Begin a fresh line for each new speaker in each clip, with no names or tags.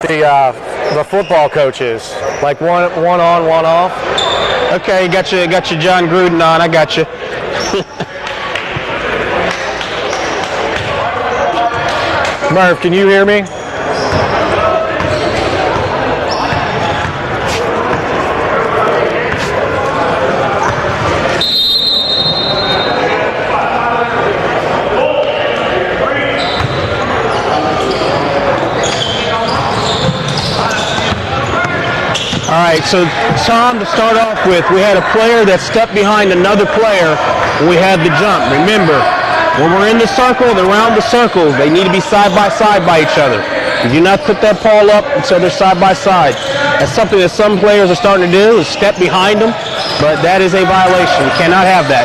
the football coaches, like one on, one off.
Okay, got you John Gruden on. I got you.
Merv, can you hear me?
All right, so Tom, to start off with, we had a player that stepped behind another player when we had the jump. Remember, when we're in the circle, they're around the circles. They need to be side by each other. You do not put that ball up until they're side by side. That's something that some players are starting to do, is step behind them, but that is a violation. You cannot have that.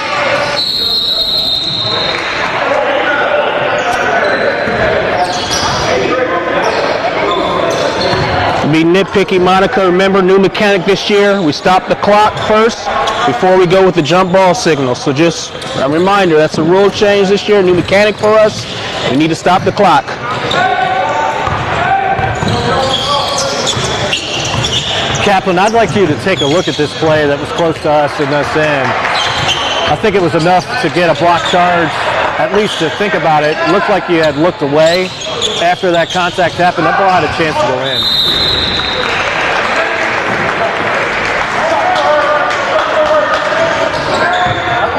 Be nitpicky, Monica. Remember, new mechanic this year. We stop the clock first before we go with the jump ball signal. So just a reminder, that's a rule change this year. New mechanic for us. We need to stop the clock.
Kaplan, I'd like you to take a look at this play that was close to us in this end. I think it was enough to get a block charge, at least to think about it. It looked like you had looked away after that contact happened. That ball had a chance to go in.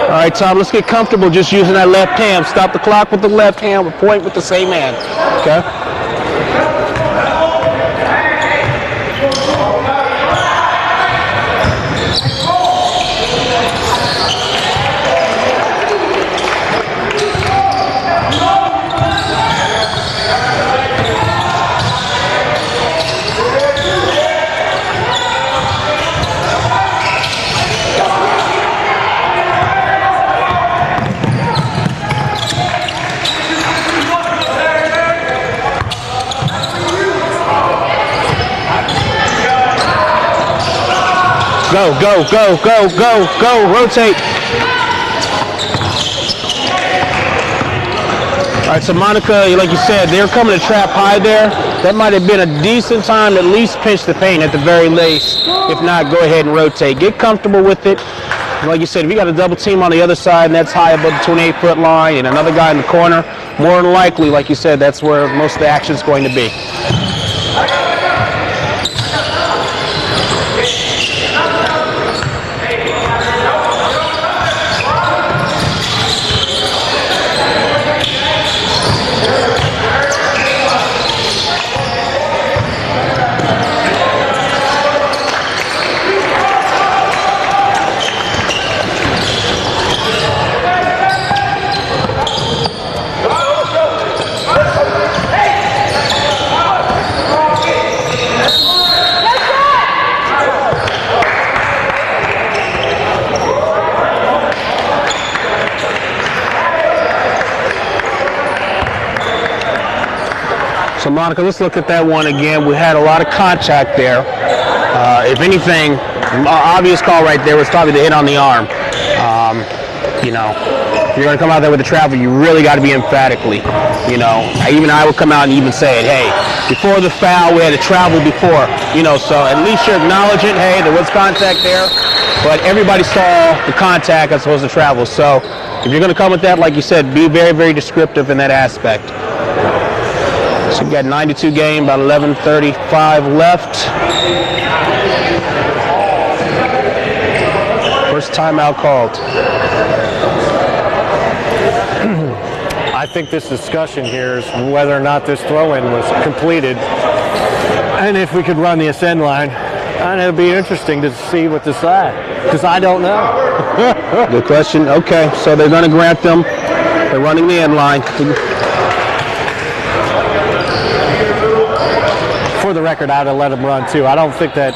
All right, Tom, let's get comfortable just using that left hand. Stop the clock with the left hand, point with the same hand. Okay? Go, rotate. All right, so Monica, like you said, they're coming to trap high there. That might have been a decent time to at least pinch the paint at the very least. If not, go ahead and rotate. Get comfortable with it. Like you said, if you got a double team on the other side and that's high above the 28-foot line and another guy in the corner, more than likely, like you said, that's where most of the action is going to be. So Monica, let's look at that one again. We had a lot of contact there. If anything, our obvious call right there was probably the hit on the arm. You know, if you're going to come out there with the travel, you really got to be emphatically. You know, even I would come out and even say it, hey, before the foul, we had to travel before. You know, so at least you're acknowledging, hey, there was contact there. But everybody saw the contact as opposed to travel. So if you're going to come with that, like you said, be very, very descriptive in that aspect. So we got 92 game, about 11:35 left. First timeout called.
I think this discussion here is whether or not this throw-in was completed and if we could run the ascend line. And it'll be interesting to see what decide, because I don't know.
Good question. Okay, so they're going to grant them. They're running the end line.
For the record, I'd have let him run too. I don't think that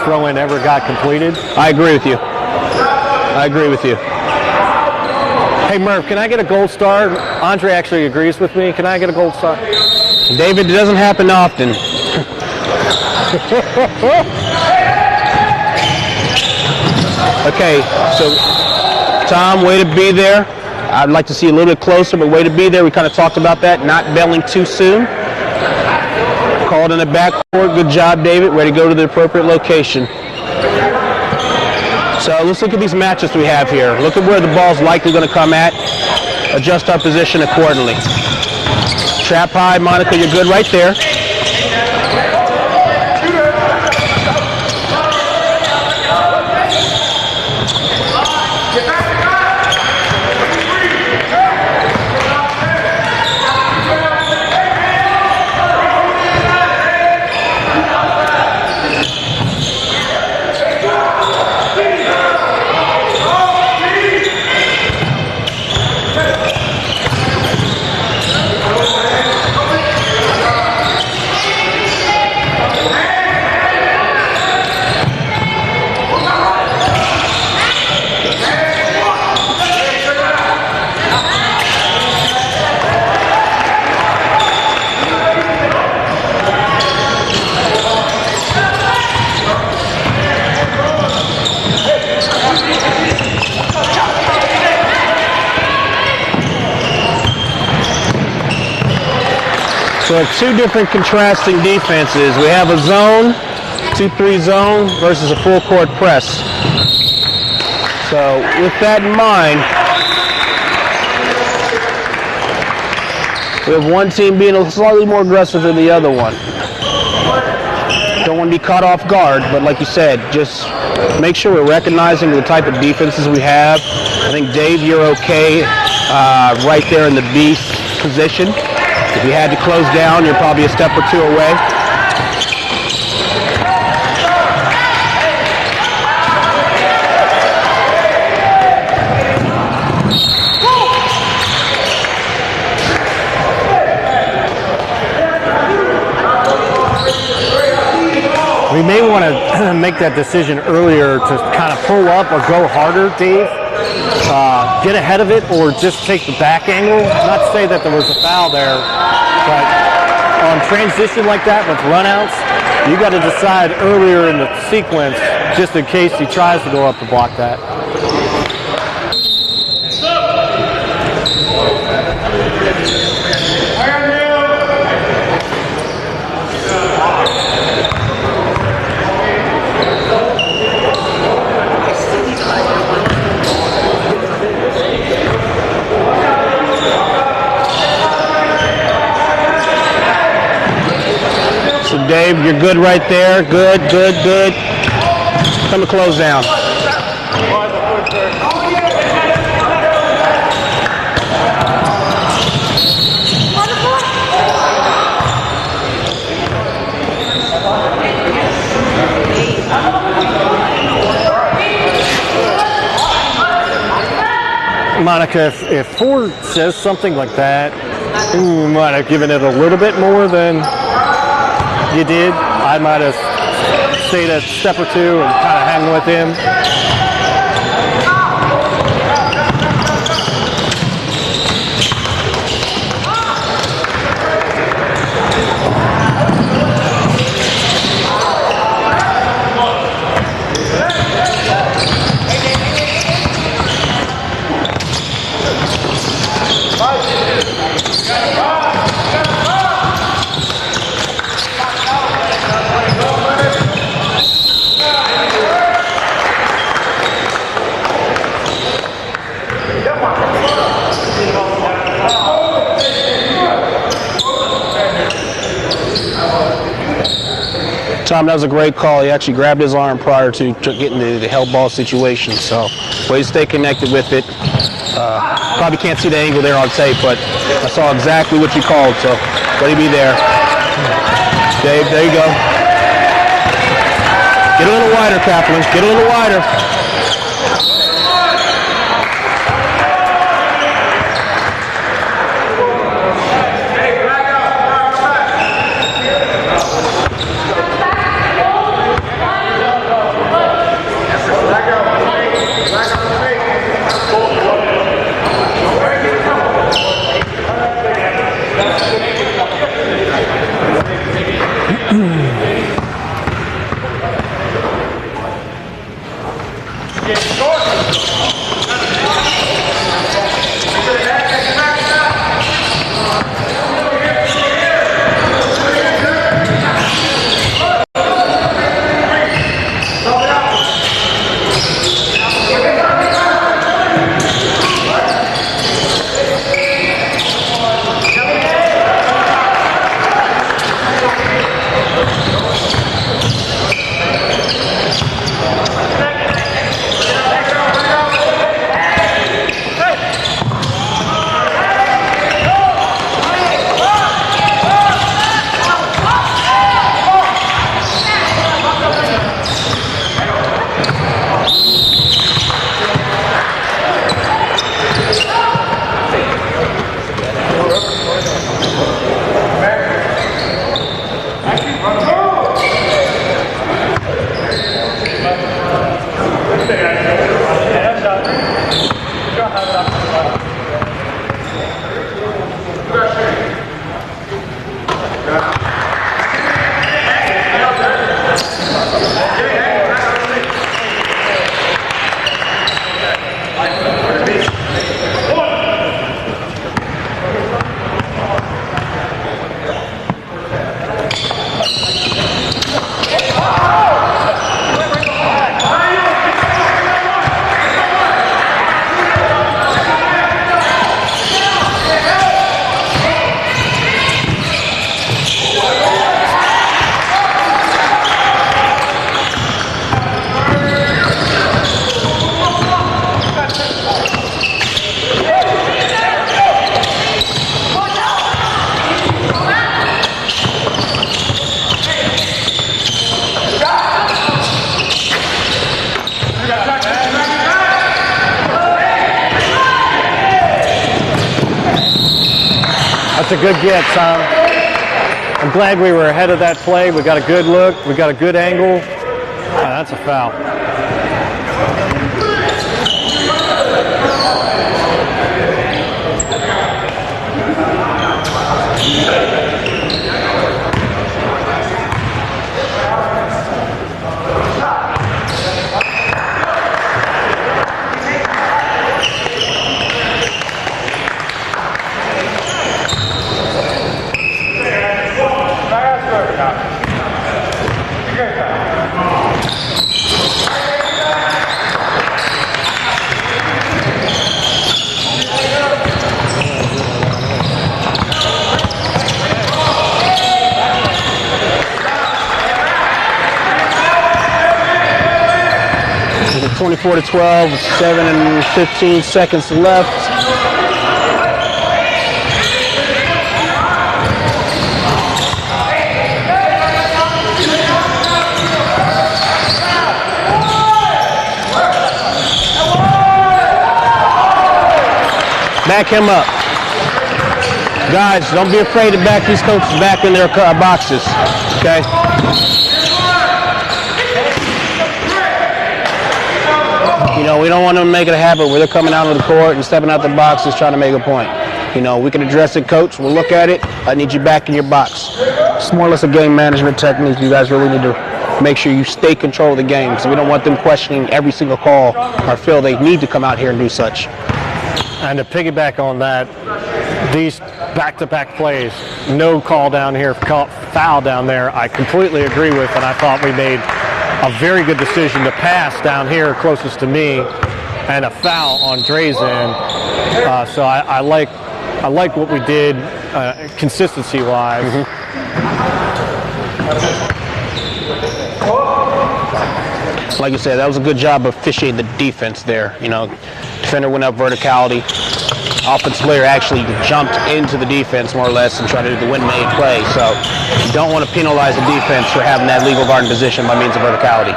throw-in ever got completed.
I agree with you. I agree with you.
Hey Murph, can I get a gold star? Andre actually agrees with me. Can I get a gold star?
David, it doesn't happen often. Okay, so Tom, way to be there. I'd like to see a little bit closer, but way to be there. We kind of talked about that, not bailing too soon. Called in the backcourt. Good job, David. Ready to go to the appropriate location. So let's look at these matches we have here. Look at where the ball's likely going to come at. Adjust our position accordingly. Trap high, Monica, you're good right there. So two different contrasting defenses. We have a zone, 2-3 zone versus a full court press. So with that in mind, we have one team being slightly more aggressive than the other one. Don't want to be caught off guard, but like you said, just make sure we're recognizing the type of defenses we have. I think, Dave, you're okay right there in the B position. If you had to close down, you're probably a step or two away.
We may want to make that decision earlier to kind of pull up or go harder, Dave. Get ahead of it or just take the back angle. Not to say that there was a foul there, but on transition like that with runouts, you got to decide earlier in the sequence just in case he tries to go up to block that.
So Dave, you're good right there. Good, good, good. Come to close down.
Monica, if Ford says something like that, you might have given it a little bit more than you did. I might have stayed a step or two and kind of hang with him.
Tom, that was a great call. He actually grabbed his arm prior to getting the held ball situation. So, way to stay connected with it. Probably can't see the angle there on tape, but I saw exactly what you called. So, let him be there. Dave, there you go. Get a little wider, Kaplan. Get a little wider.
a good get, Tom. I'm glad we were ahead of that play. We got a good look. We got a good angle. That's a foul.
It's 24-12, 7 and 15 seconds left. Back him up. Guys, don't be afraid to back these coaches back in their boxes, okay? You know, we don't want to make it a habit where they're coming out of the court and stepping out the boxes trying to make a point. You know, we can address it, coach. We'll look at it. I need you back in your box. It's more or less a game management technique. You guys really need to make sure you stay control of the game. So we don't want them questioning every single call or feel they need to come out here and do such.
And to piggyback on that, these back-to-back plays, no call down here, foul down there, I completely agree with, and I thought we made a very good decision to pass down here closest to me and a foul on Dre's end. So I like what we did consistency-wise.
Mm-hmm. Like you said, that was a good job of officiating the defense there. You know, defender went up verticality. Offensive player actually jumped into the defense more or less and tried to do the win-made play. So you don't want to penalize the defense for having that legal guard in position by means of verticality.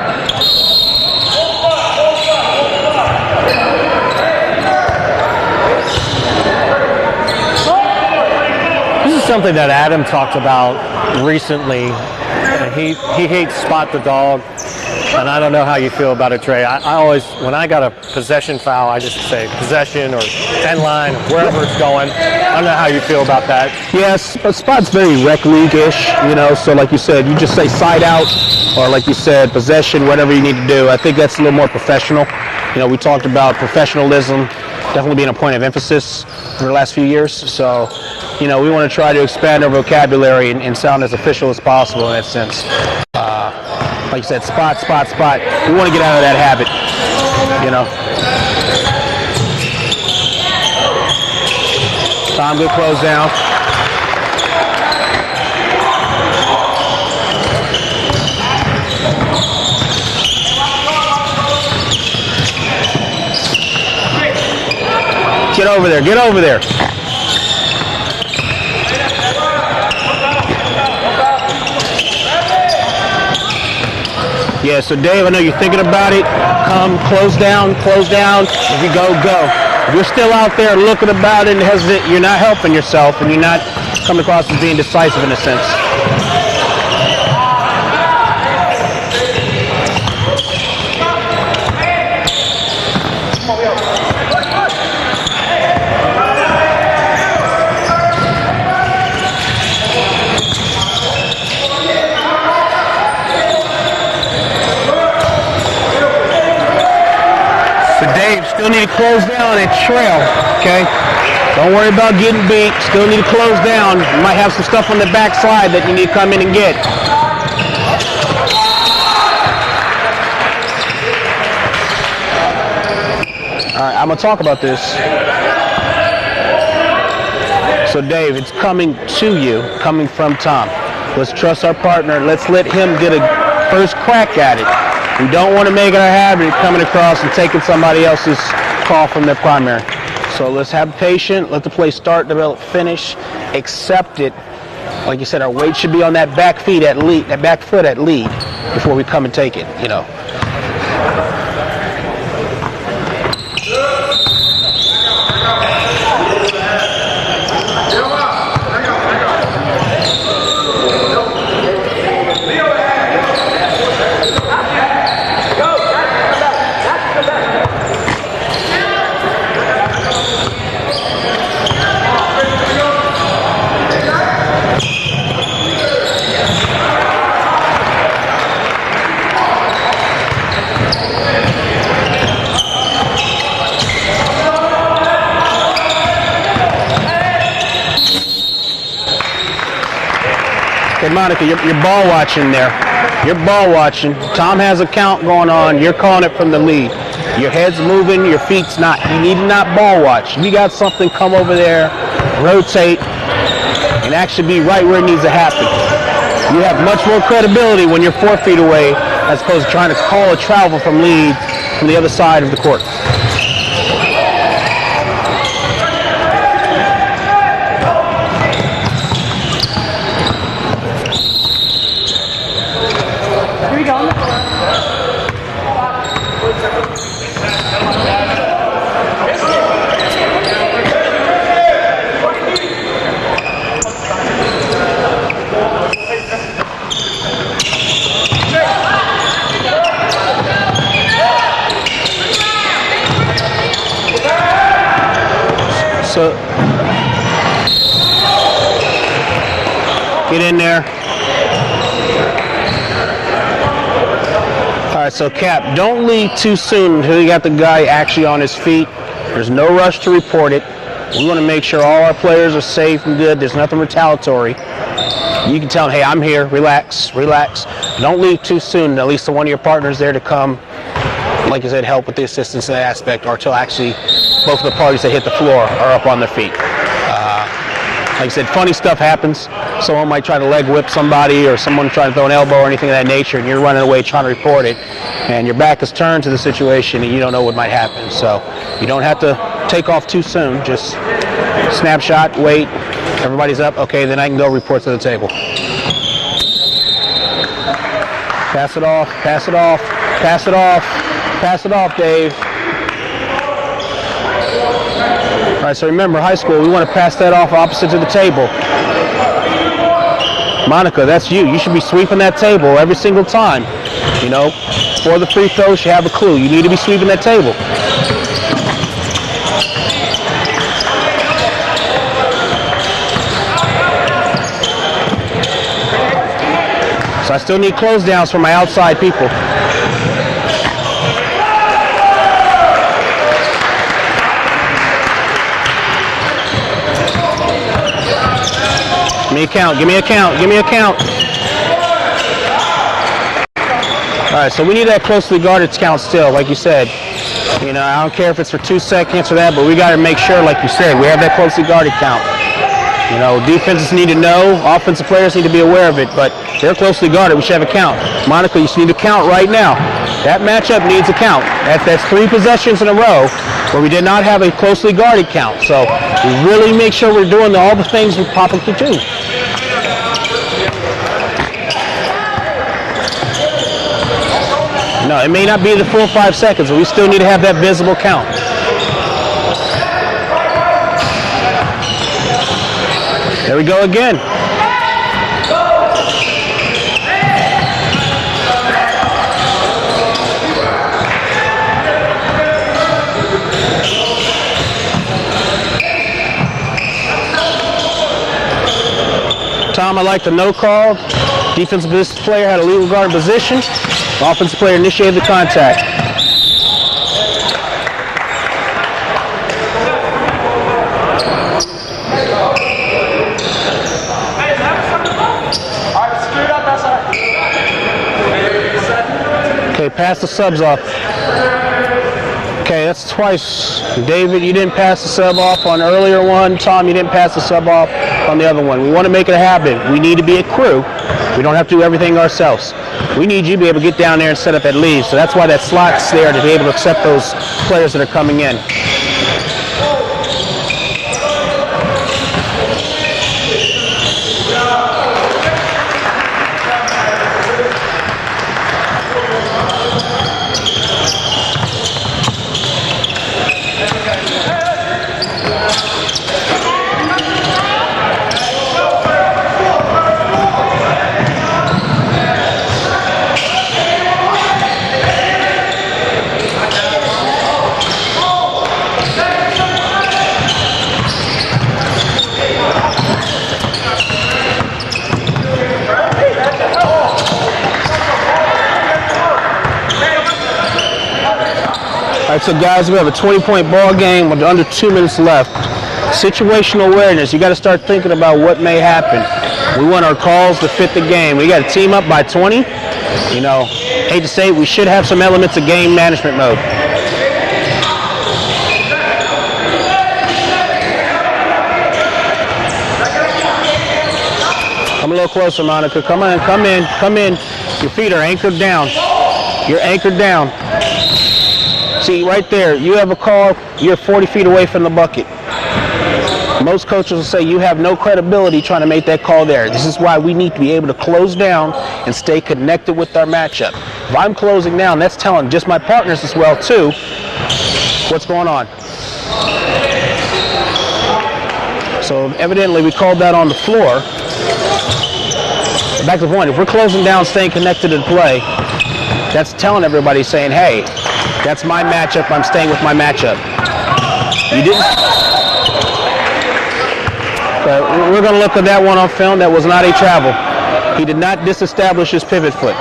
This is something that Adam talked about recently. He hates spot the dog. And I don't know how you feel about it, Trey. I always, when I got a possession foul, I just say possession or 10 line, wherever it's going. I don't know how you feel about that.
Yes, but spot's very rec league-ish, you know, so like you said, you just say side out, or like you said, possession, whatever you need to do. I think that's a little more professional. You know, we talked about professionalism definitely being a point of emphasis for the last few years. So, you know, we want to try to expand our vocabulary and sound as official as possible in that sense. Like you said, spot. We want to get out of that habit, you know. Tom, good close down. Get over there. Yeah, so Dave, I know you're thinking about it. Come, close down. If you go. If you're still out there looking about it and hesitant, you're not helping yourself and you're not coming across as being decisive in a sense. Still need to close down and trail, okay? Don't worry about getting beat. Still need to close down. You might have some stuff on the backside that you need to come in and get. All right, I'm going to talk about this. So, Dave, it's coming to you, coming from Tom. Let's trust our partner. Let's let him get a first crack at it. We don't want to make it a habit coming across and taking somebody else's call from their primary. So let's have patience, let the play start, develop, finish, accept it. Like you said, our weight should be on that back foot at lead before we come and take it, you know. Monica, you're ball watching there. You're ball watching. Tom has a count going on. You're calling it from the lead. Your head's moving, your feet's not. You need to not ball watch. You got something, come over there, rotate, and actually be right where it needs to happen. You have much more credibility when you're 4 feet away as opposed to trying to call a travel from lead from the other side of the court.
Here we go.
So, get in there. All right, so Cap, don't leave too soon until you got the guy actually on his feet. There's no rush to report it. We want to make sure all our players are safe and good. There's nothing retaliatory. You can tell them, hey, I'm here, relax, relax. Don't leave too soon. At least one of your partners there to come, like I said, help with the assistance aspect, or until actually both of the parties that hit the floor are up on their feet. Like I said, funny stuff happens. Someone might try to leg whip somebody, or someone trying to throw an elbow or anything of that nature, and you're running away trying to report it, and your back is turned to the situation, and you don't know what might happen. So you don't have to take off too soon. Just snapshot, wait, everybody's up, okay, then I can go report to the table. Pass it off, pass it off, pass it off, pass it off, Dave. All right, so remember, high school, we want to pass that off opposite to the table. Monica, that's you. You should be sweeping that table every single time. You know, for the free throws, you have a clue. You need to be sweeping that table. So I still need close downs for my outside people. Give me a count, give me a count, give me a count. All right, so we need that closely guarded count still, like you said. You know, I don't care if it's for 2 seconds or that, but we got to make sure, like you said, we have that closely guarded count. You know, defenses need to know, offensive players need to be aware of it, but they're closely guarded. We should have a count. Monica, you need to count right now. That matchup needs a count. That's 3 possessions in a row where we did not have a closely guarded count. So we really make sure we're doing all the things we probably could do. No, it may not be the full 5 seconds, but we still need to have that visible count. There we go again. Tom, I like the no call. Defensive player had a legal guard position. Offensive player initiated the contact. Okay, pass the subs off. Okay, that's twice. David, you didn't pass the sub off on earlier one. Tom, you didn't pass the sub off on the other one. We want to make it a habit. We need to be a crew. We don't have to do everything ourselves. We need you to be able to get down there and set up that lead. So that's why that slot's there, to be able to accept those players that are coming in. All right, so guys, we have a 20-point ball game with under 2 minutes left. Situational awareness. You got to start thinking about what may happen. We want our calls to fit the game. We got a team up by 20. You know, hate to say it, we should have some elements of game management mode. Come a little closer, Monica. Come on, come in. Your feet are anchored down. You're anchored down. See, right there, you have a call, you're 40 feet away from the bucket. Most coaches will say you have no credibility trying to make that call there. This is why we need to be able to close down and stay connected with our matchup. If I'm closing down, that's telling just my partners as well, too, what's going on. So evidently we called that on the floor. Back to the point, if we're closing down, staying connected to the play, that's telling everybody, saying, hey, that's my matchup, I'm staying with my matchup. You didn't? But we're going to look at that one on film. That was not a travel. He did not disestablish his pivot foot.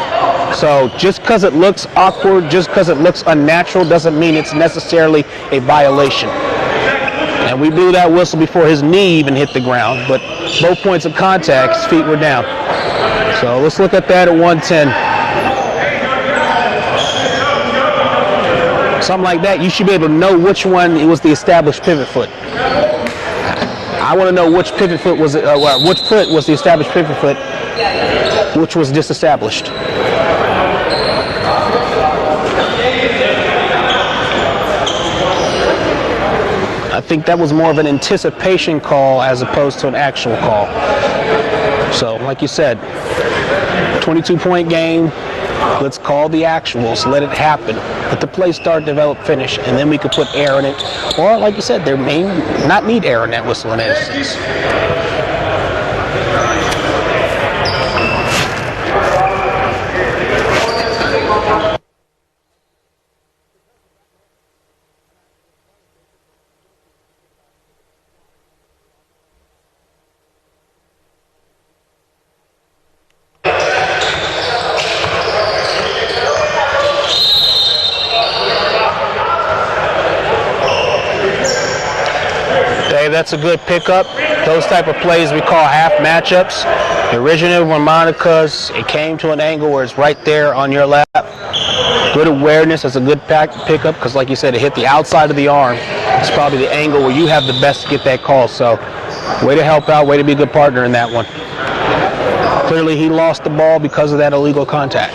So just because it looks awkward, just because it looks unnatural, doesn't mean it's necessarily a violation. And we blew that whistle before his knee even hit the ground, but both points of contact, his feet were down. So let's look at that at 110. Something like that, you should be able to know which one it was the established pivot foot. I want to know which pivot foot was which foot was the established pivot foot, which was disestablished. I think that was more of an anticipation call as opposed to an actual call. So, like you said, 22-point game. Let's call the actuals, let it happen. Let the play start, develop, finish, and then we could put air in it. Or, like you said, there may not need air in that whistle in instance. That's a good pickup. Those type of plays we call half matchups. The original were Monica's. It came to an angle where it's right there on your lap. Good awareness. That's a good pickup because, like you said, it hit the outside of the arm. It's probably the angle where you have the best to get that call. So, way to help out. Way to be a good partner in that one. Clearly, he lost the ball because of that illegal contact.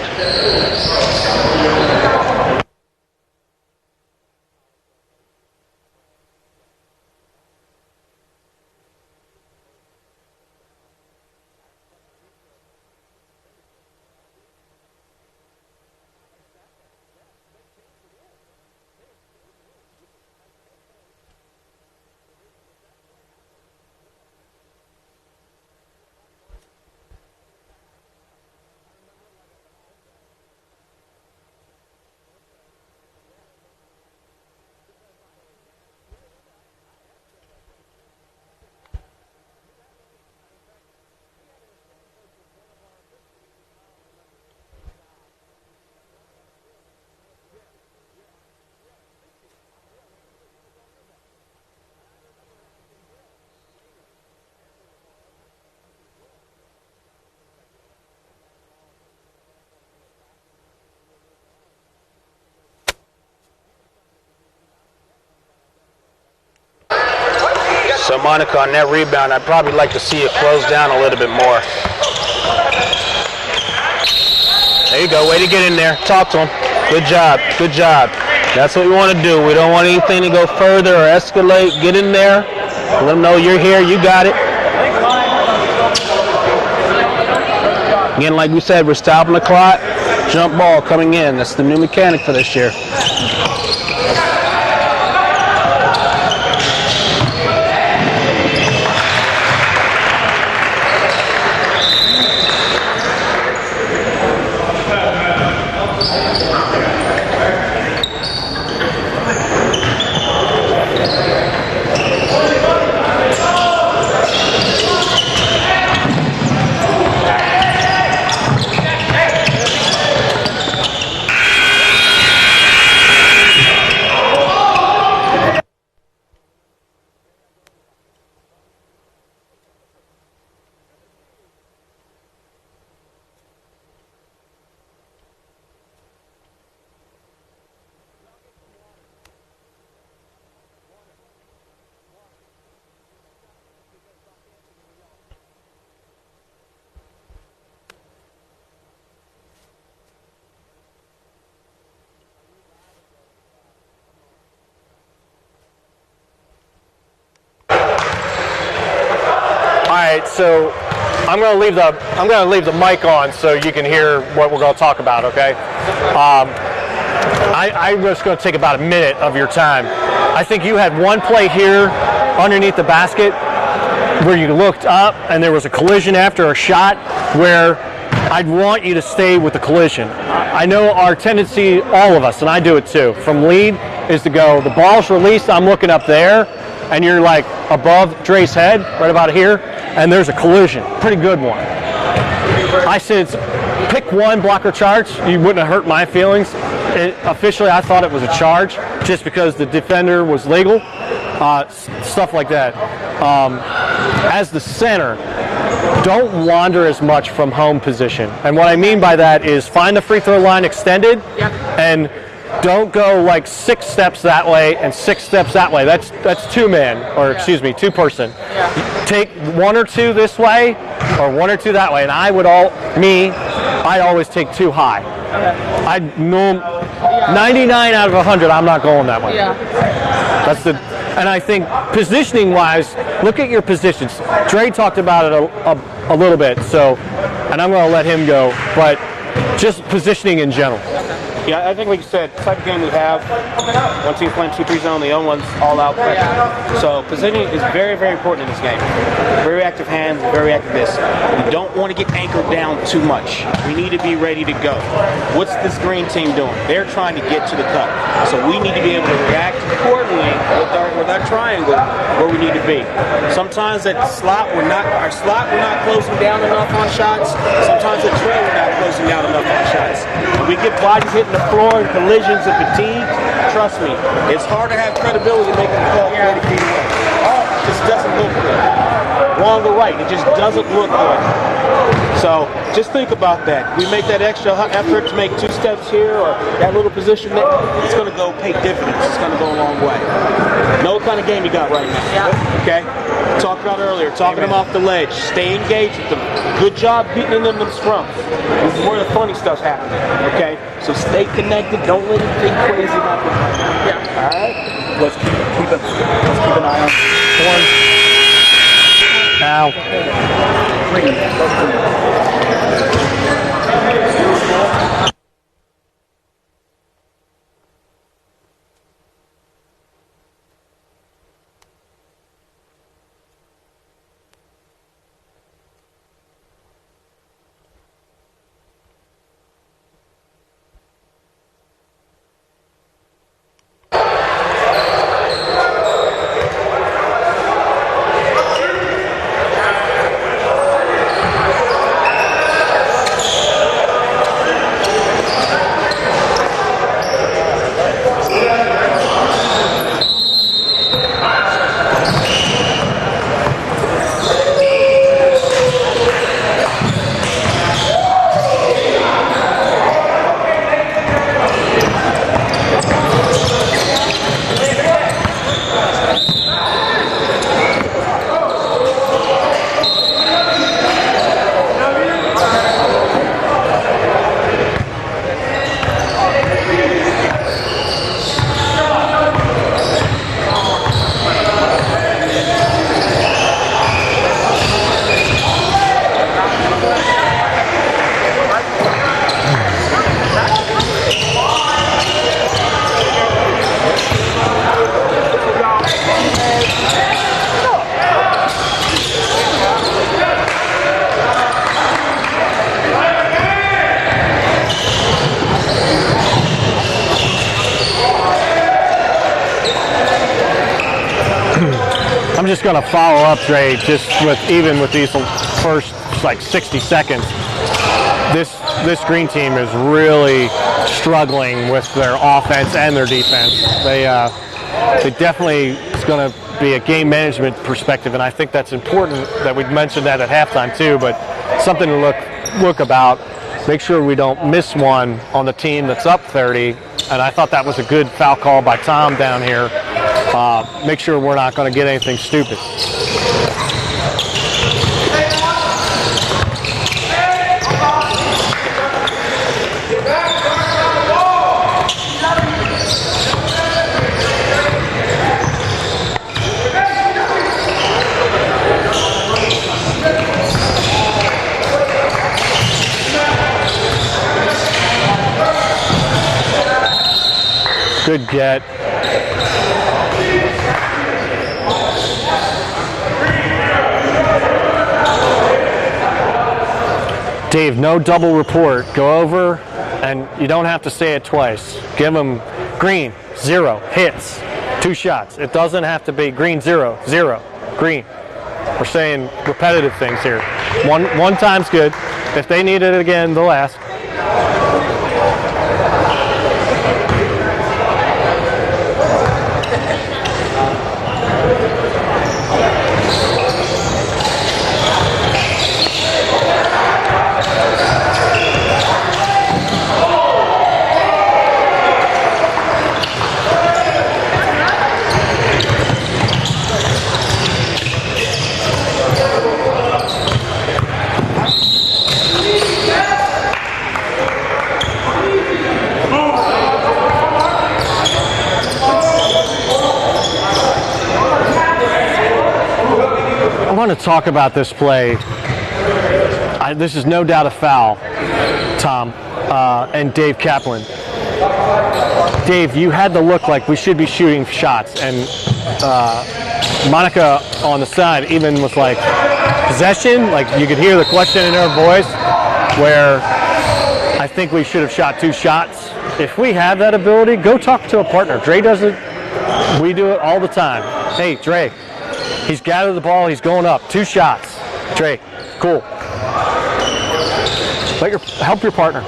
So Monica, on that rebound, I'd probably like to see it close down a little bit more. There you go, way to get in there. Talk to him. Good job, good job. That's what we want to do. We don't want anything to go further or escalate. Get in there. Let them know you're here, you got it. Again, like we said, we're stopping the clock. Jump ball coming in. That's the new mechanic for this year.
right, so I'm going to leave the mic on so you can hear what we're going to talk about. Okay. I'm just going to take about a minute of your time. I think you had one play here underneath the basket where you looked up and there was a collision after a shot where I'd want you to stay with the collision. I know our tendency, all of us, and I do it too, from lead is to go, the ball's released, I'm looking up there, and you're like above Dre's head, right about here, and there's a collision, pretty good one. I said, pick one, block or charge. You wouldn't have hurt my feelings. Officially, I thought it was a charge just because the defender was legal, stuff like that. As the center, don't wander as much from home position. And what I mean by that is find the free throw line extended and don't go like 6 steps that way and 6 steps that way. That's two-man, or excuse me, two-person. Take 1 or 2 this way or 1 or 2 that way. And I'd always take 2 high. I'd know 99 out of 100, I'm not going that way. And I think positioning-wise, look at your positions. Dre talked about it a little bit, so, and I'm going to let him go, but just positioning in general.
Yeah, I think like you said, the type of game we have, one team's playing 2-3 zone, the other one's all out pressure. So positioning is very, very important in this game. Very active hands, very active this. We don't want to get anchored down too much. We need to be ready to go. What's this green team doing? They're trying to get to the cup. So we need to be able to react accordingly with our triangle where we need to be. Sometimes our slot, we're not closing down enough on shots. Sometimes the trail, we're not closing down enough on shots. When we get bodies hitting the floor and collisions and fatigue, trust me, it's hard to have credibility making the call 30 feet away. It just doesn't look good. Wrong or right, it just doesn't look good. So just think about that. We make that extra effort to make 2 steps here or that little position there, it's going to go pay dividends. It's going to go a long way. Know what kind of game you got right now. Okay? Talked about earlier, talking them off the ledge. Stay engaged with them. Good job beating them in the scrums. This is where the funny stuff's happening. Okay? So stay connected. Don't let it think crazy about the All right? Let's keep an eye on one.
Now. I'm just going to follow up, Dre, just even with these first like 60 seconds. This green team is really struggling with their offense and their defense. They definitely, it's going to be a game management perspective, and I think that's important that we mentioned that at halftime too, but something to look about. Make sure we don't miss one on the team that's up 30, and I thought that was a good foul call by Tom down here. Make sure we're not going to get anything stupid. Good get. Dave, no double report. Go over, and you don't have to say it twice. Give them green, 0, hits, 2 shots. It doesn't have to be green, 0, 0, green. We're saying repetitive things here. One time's good. If they need it again, they'll ask. I want to talk about this play. This is no doubt a foul, Tom, and Dave Kaplan. Dave, you had the look like we should be shooting shots, and Monica on the side even was like, possession? Like you could hear the question in her voice, where I think we should have shot 2 shots. If we have that ability, go talk to a partner. Dre does it. We do it all the time. Hey, Dre. He's gathered the ball. He's going up. 2 shots. Dre, cool. Help your partner.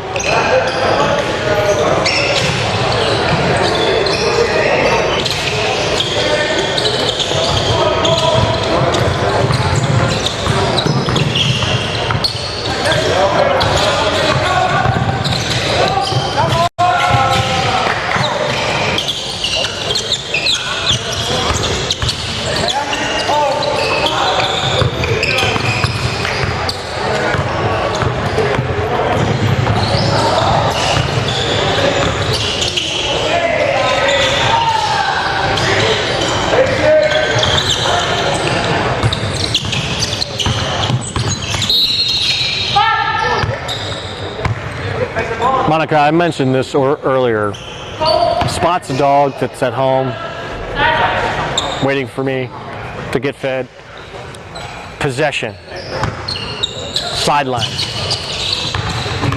Monica, I mentioned this earlier. Spot's a dog that's at home waiting for me to get fed. Possession. Sideline.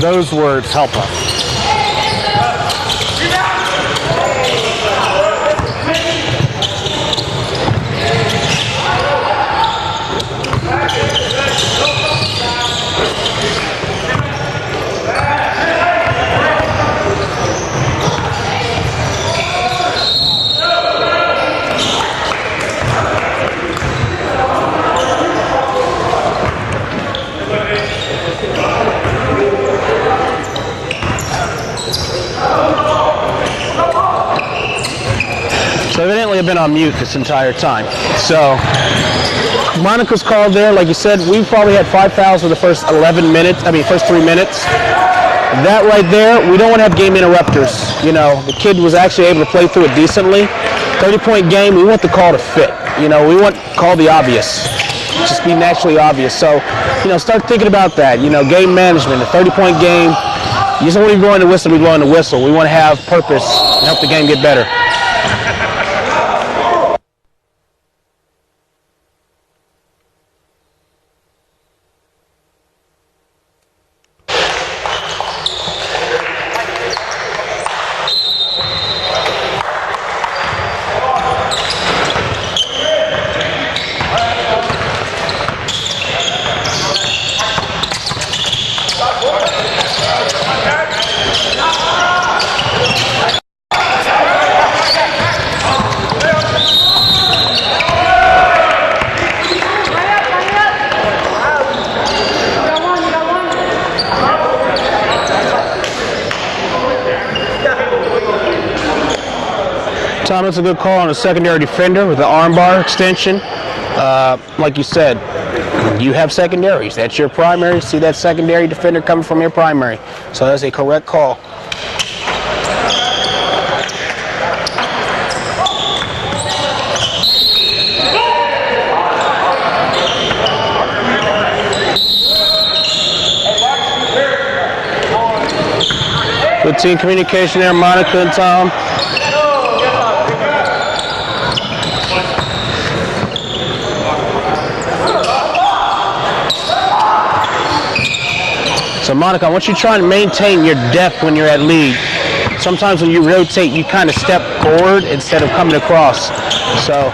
Those words help us.
So evidently I've been on mute this entire time. So Monica's called there. Like you said, we probably had 5 fouls for the first 3 minutes. That right there, we don't want to have game interrupters. You know, the kid was actually able to play through it decently. 30-point game, we want the call to fit. You know, we want call the obvious. Just be naturally obvious. So, you know, start thinking about that. You know, game management, a 30-point game. You just don't want to be blowing the whistle, we blowing the whistle. We want to have purpose and help the game get better. Tom, that's a good call on a secondary defender with the armbar extension. Like you said, you have secondaries. That's your primary. See that secondary defender coming from your primary. So that's a correct call. Good team communication there, Monica and Tom. So Monica, I want you to try and maintain your depth when you're at lead. Sometimes when you rotate, you kind of step forward instead of coming across. So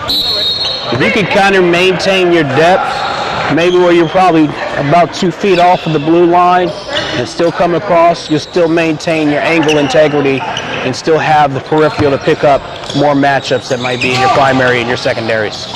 if you can kind of maintain your depth, maybe where you're probably about 2 feet off of the blue line and still come across, you'll still maintain your angle integrity and still have the peripheral to pick up more matchups that might be in your primary and your secondaries.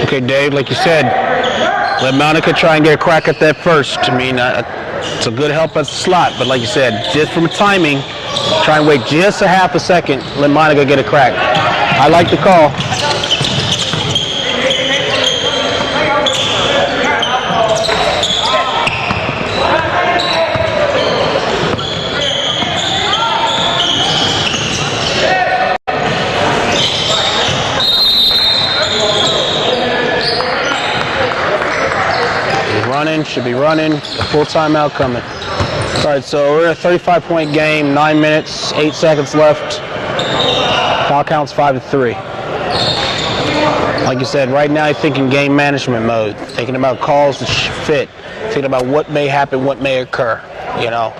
Okay, Dave, like you said, let Monica try and get a crack at that first. I mean, it's a good help at the slot, but like you said, just from timing, try and wait just a half a second, let Monica get a crack. I like the call. Should be running, a full timeout coming. All right, so we're at a 35-point game, 9 minutes, 8 seconds left. Foul count's 5-3. Like you said, right now you're thinking game management mode, thinking about calls to fit, thinking about what may happen, what may occur. You know,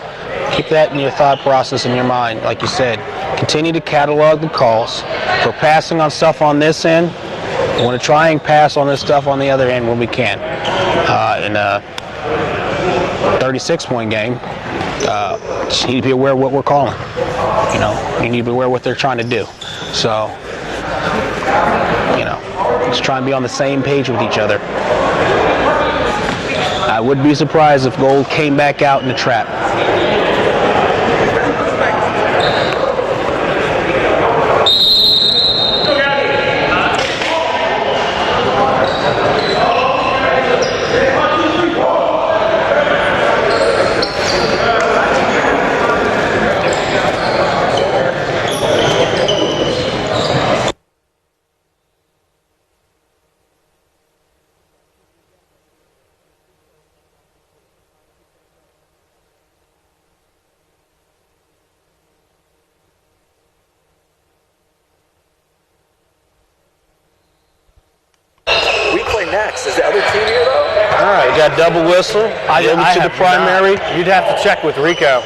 keep that in your thought process in your mind. Like you said, continue to catalog the calls. For passing on stuff on this end, we want to try and pass on this stuff on the other end when we can. In a 36-point game, you need to be aware of what we're calling. You know, you need to be aware of what they're trying to do. So, you know, just try and be on the same page with each other. I would be surprised if Gold came back out in the trap.
Next. Is the other team here, though?
All right, got double whistle. Yield to the primary.
You'd have to check with Rico.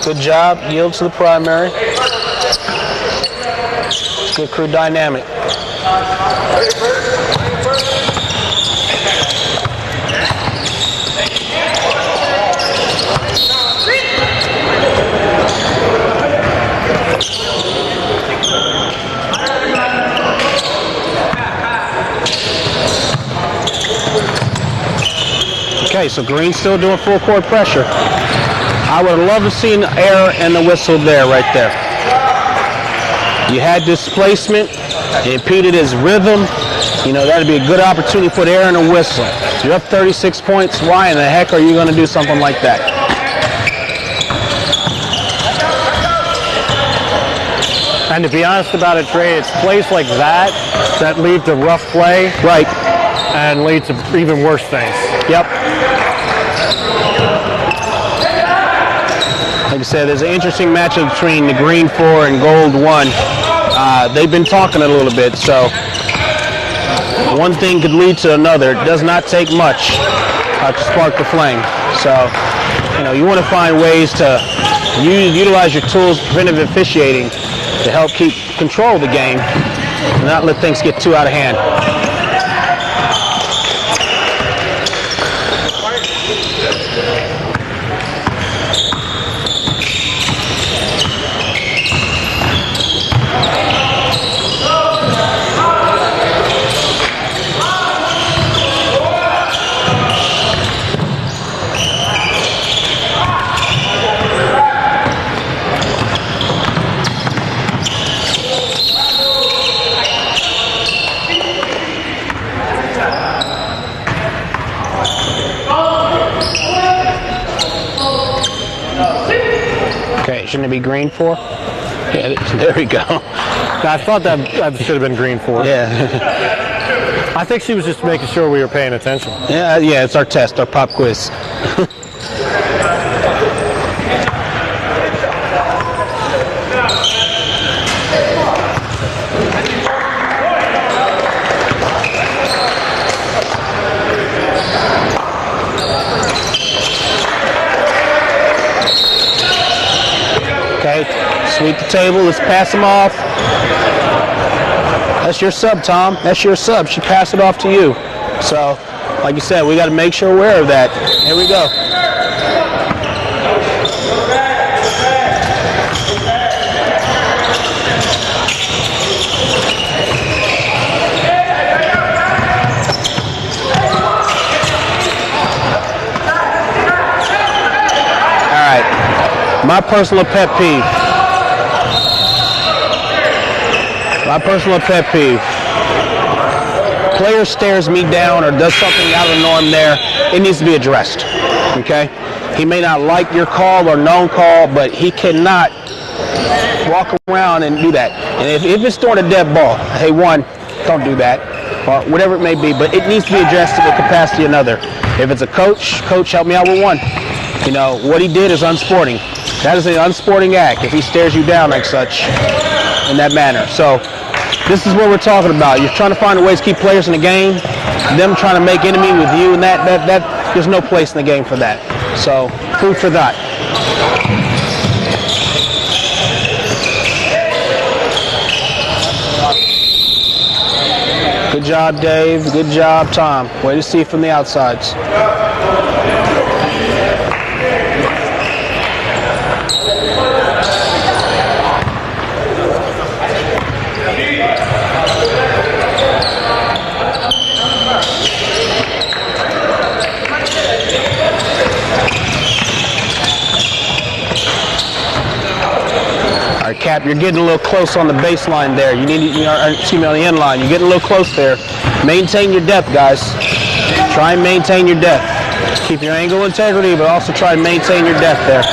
Good job. Yield to the primary. It's good crew dynamic. Okay, so Green's still doing full court pressure. I would have loved to see an error and the whistle there, right there. You had displacement, it impeded his rhythm. You know, that'd be a good opportunity to put error and a whistle. You're up 36 points. Why in the heck are you going to do something like that?
And to be honest about it, Trey, it's plays like that that lead to rough play.
Right.
And lead to even worse things.
Yep. Like I said, there's an interesting matchup between the Green 4 and Gold 1. They've been talking a little bit, so one thing could lead to another. It does not take much to spark the flame. So, you know, you want to find ways to utilize your tools, preventive officiating, to help keep control of the game and not let things get too out of hand. shouldn't it be green for? Yeah, there we go.
I thought that should have been green for.
Yeah.
I think she was just making sure we were paying attention.
Yeah, it's our test, our pop quiz. Okay, sweep the table. Let's pass them off. That's your sub, Tom. That's your sub. She passed it off to you. So, like you said, we got to make sure we're aware of that. Here we go. All right. My personal pet peeve. Player stares me down or does something out of the norm there, it needs to be addressed, okay? He may not like your call or known call, but he cannot walk around and do that. And if it's throwing a dead ball, hey, one, don't do that, or whatever it may be, but it needs to be addressed in the capacity of another. If it's a coach, help me out with one. You know, what he did is unsporting. That is an unsporting act if he stares you down like such in that manner. So this is what we're talking about. You're trying to find a way to keep players in the game. Them trying to make enemy with you, and that there's no place in the game for that. So food for thought. Good job, Dave. Good job, Tom. Way to see it from the outsides. Cap, you're getting a little close on the baseline there. You need, excuse me, on the end line. You're getting a little close there. Maintain your depth, guys. Try and maintain your depth. Keep your angle integrity, but also try and maintain your depth there.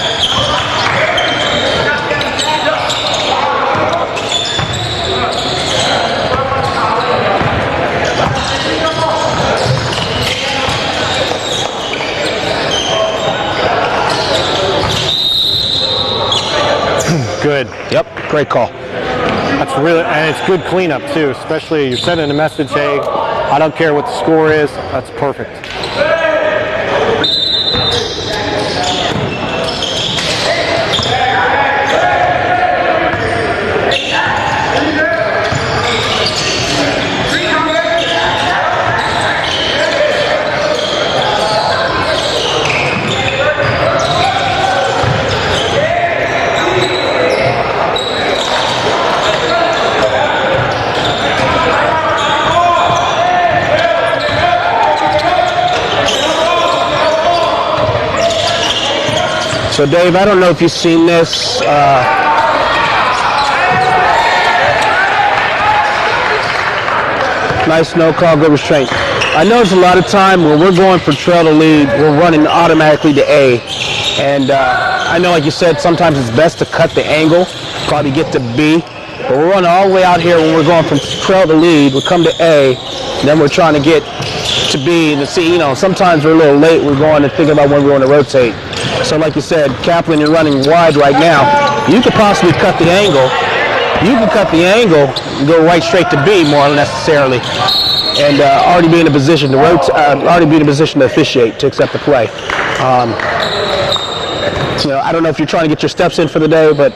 Good.
Yep, great call.
That's really, and it's good cleanup too, especially you're sending a message, hey, I don't care what the score is. That's perfect.
So, Dave, I don't know if you've seen this. Nice no call, good restraint. I notice a lot of time when we're going for trail to lead, we're running automatically to A. And I know, like you said, sometimes it's best to cut the angle, probably get to B. But we're running all the way out here when we're going from trail to lead. We come to A, then we're trying to get to B and to C. You know, sometimes we're a little late. We're going and thinking about when we want to rotate. So like you said, Kaplan, you're running wide right now. You could possibly cut the angle. You can cut the angle and go right straight to B more necessarily, and already be in a position to already be in a position to officiate, to accept the play. I don't know if you're trying to get your steps in for the day, but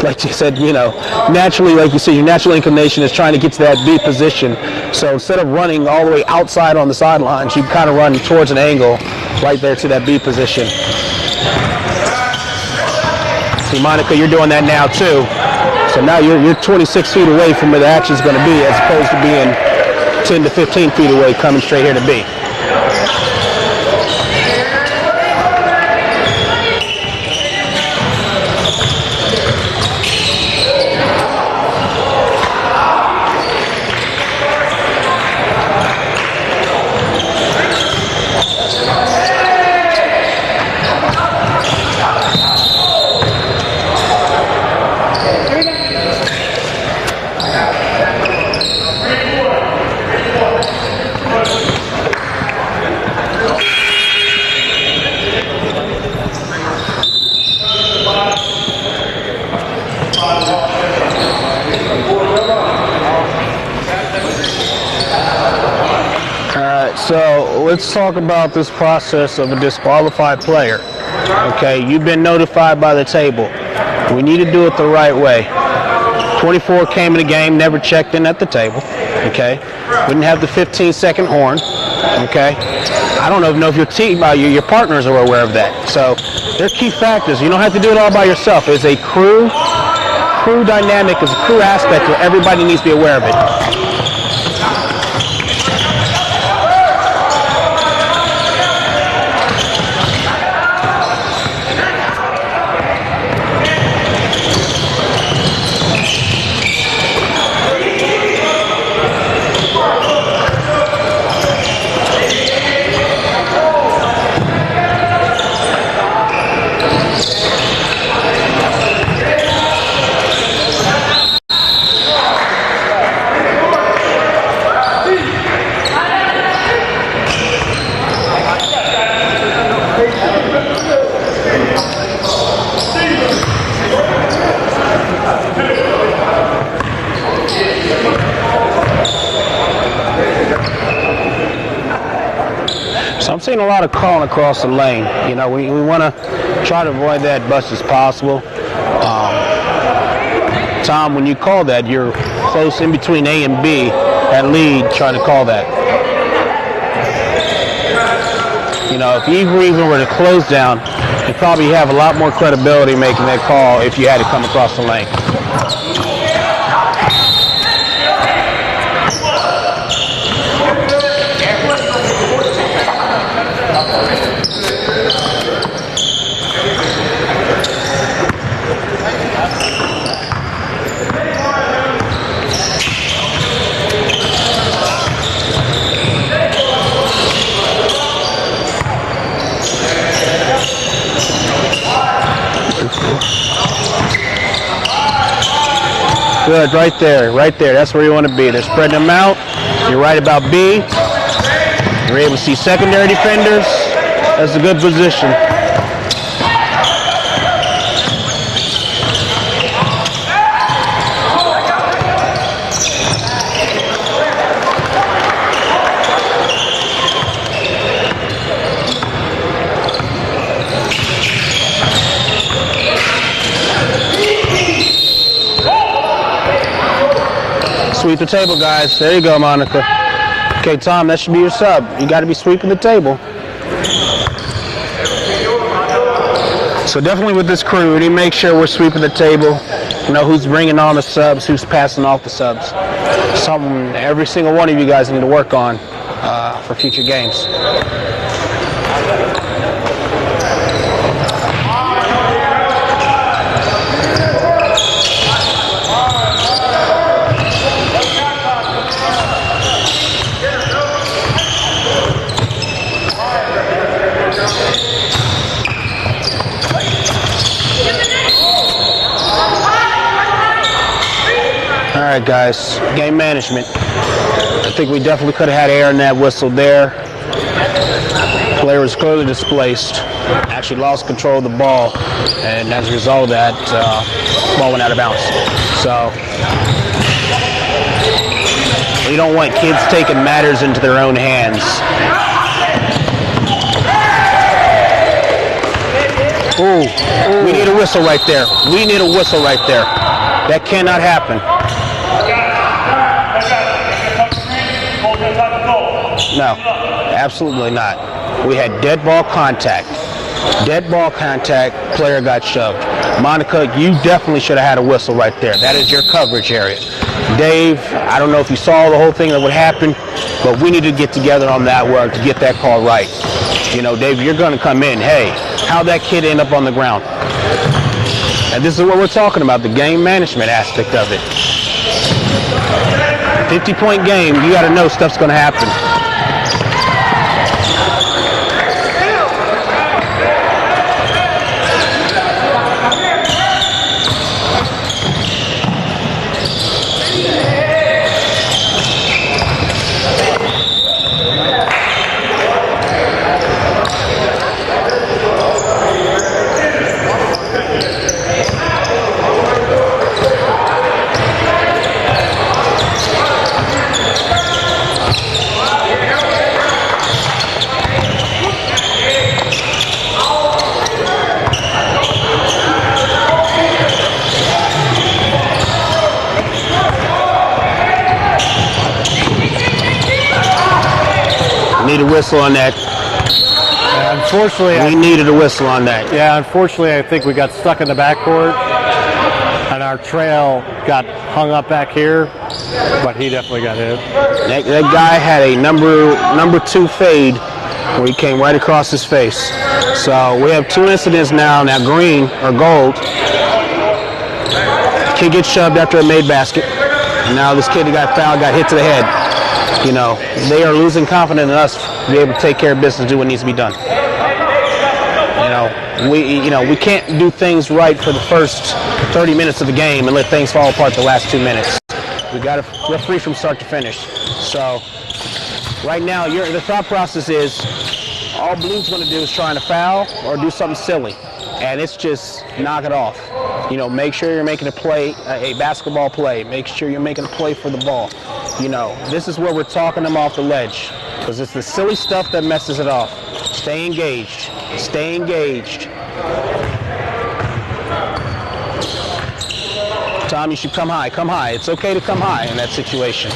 like you said, naturally, like you said, your natural inclination is trying to get to that B position. So instead of running all the way outside on the sidelines, you kind of run towards an angle right there to that B position. See, Monica, you're doing that now too. So now you're 26 feet away from where the action's going to be, as opposed to being 10 to 15 feet away coming straight here to B. So let's talk about this process of a disqualified player. Okay, you've been notified by the table. We need to do it the right way. 24 came in the game, never checked in at the table. Okay, we didn't have the 15-second horn. Okay, I don't know if your team, your partners are aware of that. So they're key factors. You don't have to do it all by yourself. It's a crew dynamic, it's a crew aspect where everybody needs to be aware of it. So I'm seeing a lot of calling across the lane. You know, we want to try to avoid that as much as possible. Tom, when you call that, you're close in between A and B at lead trying to call that. You know, if you even were to close down, you probably have a lot more credibility making that call if you had to come across the lane. Good, right there. That's where you want to be. They're spreading them out. You're right about B. You're able to see secondary defenders. That's a good position. Sweep the table, guys. There you go, Monica. Okay, Tom, that should be your sub. You got to be sweeping the table. So definitely with this crew, we need to make sure we're sweeping the table. You know, who's bringing on the subs, who's passing off the subs. Something every single one of you guys need to work on for future games. All right, guys, game management. I think we definitely could have had air in that whistle there. Player was clearly displaced, actually lost control of the ball, and as a result of that, ball went out of bounds. So we don't want kids taking matters into their own hands. Ooh, we need a whistle right there. We need a whistle right there. That cannot happen. No, absolutely not. We had dead ball contact. Dead ball contact, player got shoved. Monica, you definitely should have had a whistle right there. That is your coverage area. Dave, I don't know if you saw the whole thing that would happen, but we need to get together on that work to get that call right. You know, Dave, you're going to come in. Hey, how'd that kid end up on the ground? And this is what we're talking about, the game management aspect of it. 50-point game, you got to know stuff's going to happen. a whistle on that.
Unfortunately,
We needed a whistle on that.
unfortunately, I think we got stuck in the backcourt, and our trail got hung up back here, but he definitely got hit.
That guy had a number 2 fade where he came right across his face. So we have 2 incidents now. Now green or gold. Kid gets shoved after a made basket. And now this kid that got fouled got hit to the head. You know, they are losing confidence in us to be able to take care of business, do what needs to be done. We can't do things right for the first 30 minutes of the game and let things fall apart the last 2 minutes. We got to referee from start to finish. So right now, the thought process is all Blue's going to do is trying to foul or do something silly, and it's just knock it off. Make sure you're making a play, a basketball play. Make sure you're making a play for the ball. This is where we're talking them off the ledge, because it's the silly stuff that messes it off. Stay engaged. Stay engaged. Tom, you should come high. Come high. It's okay to come high in that situation.